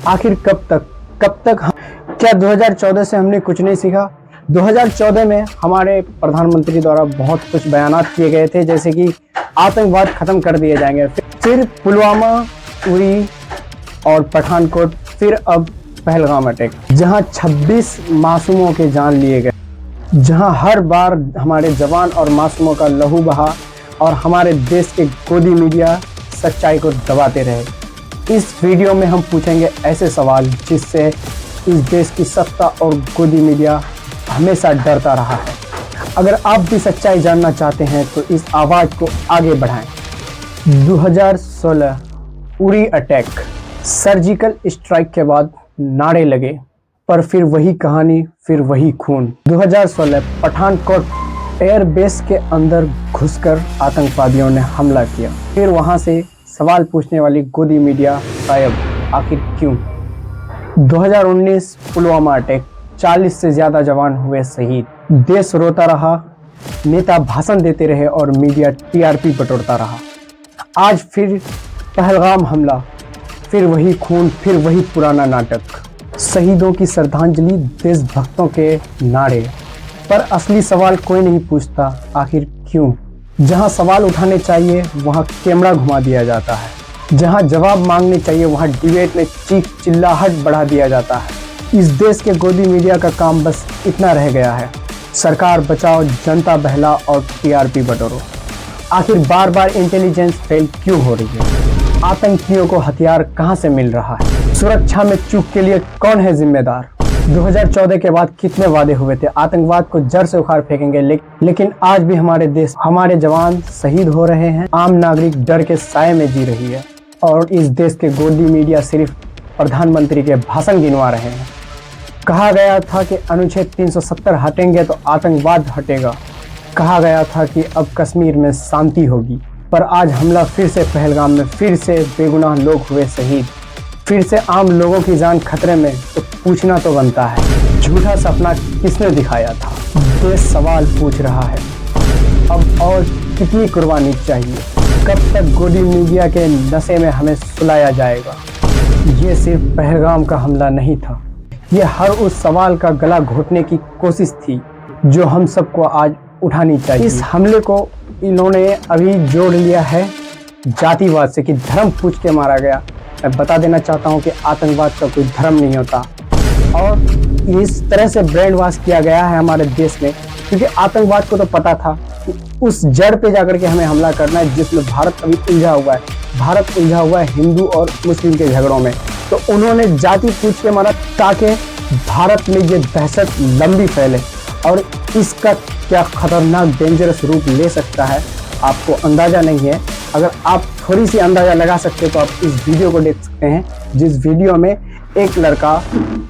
आखिर कब तक क्या 2014 से हमने कुछ नहीं सीखा। 2014 में हमारे प्रधानमंत्री द्वारा बहुत कुछ बयानात किए गए थे, जैसे कि आतंकवाद खत्म कर दिए जाएंगे, फिर पुलवामा, उरी और पठानकोट, फिर अब पहलगाम अटैक, जहां 26 मासूमों के जान लिए गए, जहां हर बार हमारे जवान और मासूमों का लहू बहा और हमारे देश के गोदी मीडिया सच्चाई को दबाते रहे। इस वीडियो में हम पूछेंगे ऐसे सवाल जिससे इस देश की सत्ता और गोदी मीडिया हमेशा डरता रहा है। अगर आप भी सच्चाई जानना चाहते हैं तो इस आवाज़ को आगे बढ़ाएं। 2016 उरी अटैक, सर्जिकल स्ट्राइक के बाद नारे लगे, पर फिर वही कहानी, फिर वही खून। 2016 पठानकोट एयरबेस के अंदर घुसकर आतंकवादियों ने हमला किया, फिर वहां से सवाल पूछने वाली गोदी मीडिया गायब। आखिर क्यों? 2019 पुलवामा अटैक, 40 से ज़्यादा जवान हुए शहीद, देश रोता रहा, नेता भाषण देते रहे और मीडिया टीआरपी बटोरता रहा। आज फिर पहलगाम हमला, फिर वही खून, फिर वही पुराना नाटक। शहीदों की श्रद्धांजलि, देशभक्तों के नारे, पर असली सवाल कोई नहीं पूछता, आखिर क्यों? जहां सवाल उठाने चाहिए वहां कैमरा घुमा दिया जाता है, जहां जवाब मांगने चाहिए वहां डिबेट में चीख चिल्लाहट बढ़ा दिया जाता है। इस देश के गोदी मीडिया का काम बस इतना रह गया है, सरकार बचाओ, जनता बहला और टीआरपी बटोरो। आखिर बार बार इंटेलिजेंस फेल क्यों हो रही है? आतंकियों को हथियार कहां से मिल रहा है? सुरक्षा में चूक के लिए कौन है जिम्मेदार? 2014 के बाद कितने वादे हुए थे, आतंकवाद को जड़ से उखाड़ फेंकेंगे, लेकिन आज भी हमारे देश, हमारे जवान शहीद हो रहे हैं, आम नागरिक डर के साए में जी रही है और इस देश के गोदी मीडिया सिर्फ प्रधानमंत्री के भाषण गिनवा रहे हैं। कहा गया था कि अनुच्छेद 370 हटेंगे तो आतंकवाद हटेगा, कहा गया था कि अब कश्मीर में शांति होगी, पर आज हमला फिर से पहलगाम में, फिर से बेगुनाह लोग हुए शहीद, फिर से आम लोगों की जान खतरे में। तो पूछना तो बनता है, झूठा सपना किसने दिखाया था? देश सवाल पूछ रहा है, अब और कितनी कुर्बानी चाहिए? कब तक गोदी मीडिया के नशे में हमें सुलाया जाएगा? ये सिर्फ पहलगाम का हमला नहीं था, ये हर उस सवाल का गला घोटने की कोशिश थी जो हम सबको आज उठानी चाहिए। इस हमले को इन्होंने अभी जोड़ लिया है जातिवाद से, कि धर्म पूछ के मारा गया। मैं बता देना चाहता हूं कि आतंकवाद का कोई धर्म नहीं होता और इस तरह से ब्रेन वॉश किया गया है हमारे देश में, क्योंकि आतंकवाद को तो पता था कि उस जड़ पे जाकर के हमें हमला करना है जिसमें भारत अभी उलझा हुआ है। भारत उलझा हुआ है हिंदू और मुस्लिम के झगड़ों में, तो उन्होंने जाति पूछ के मारा ताकि भारत में ये दहशत लंबी फैले। और इसका क्या खतरनाक डेंजरस रूप ले सकता है आपको अंदाज़ा नहीं है। अगर आप थोड़ी सी अंदाज़ा लगा सकते तो आप इस वीडियो को देख सकते हैं, जिस वीडियो में एक लड़का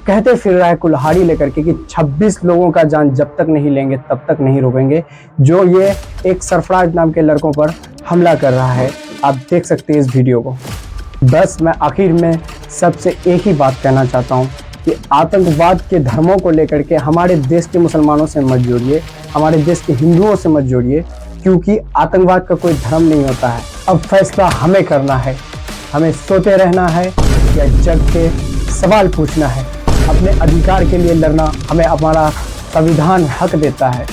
कहते फिर रहा है कुल्हाड़ी लेकर के कि 26 लोगों का जान जब तक नहीं लेंगे तब तक नहीं रोकेंगे, जो ये एक सरफराज नाम के लड़कों पर हमला कर रहा है। आप देख सकते हैं इस वीडियो को। बस मैं आखिर में सबसे एक ही बात कहना चाहता हूँ कि आतंकवाद के धर्मों को लेकर के हमारे देश के मुसलमानों से मत जोड़िए, हमारे देश के हिंदुओं से मत जोड़िए, क्योंकि आतंकवाद का कोई धर्म नहीं होता है। अब फैसला हमें करना है, हमें सोते रहना है या जग के सवाल पूछना है। अपने अधिकार के लिए लड़ना हमें हमारा संविधान हक देता है,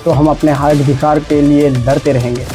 तो हम अपने अधिकार के लिए लड़ते रहेंगे।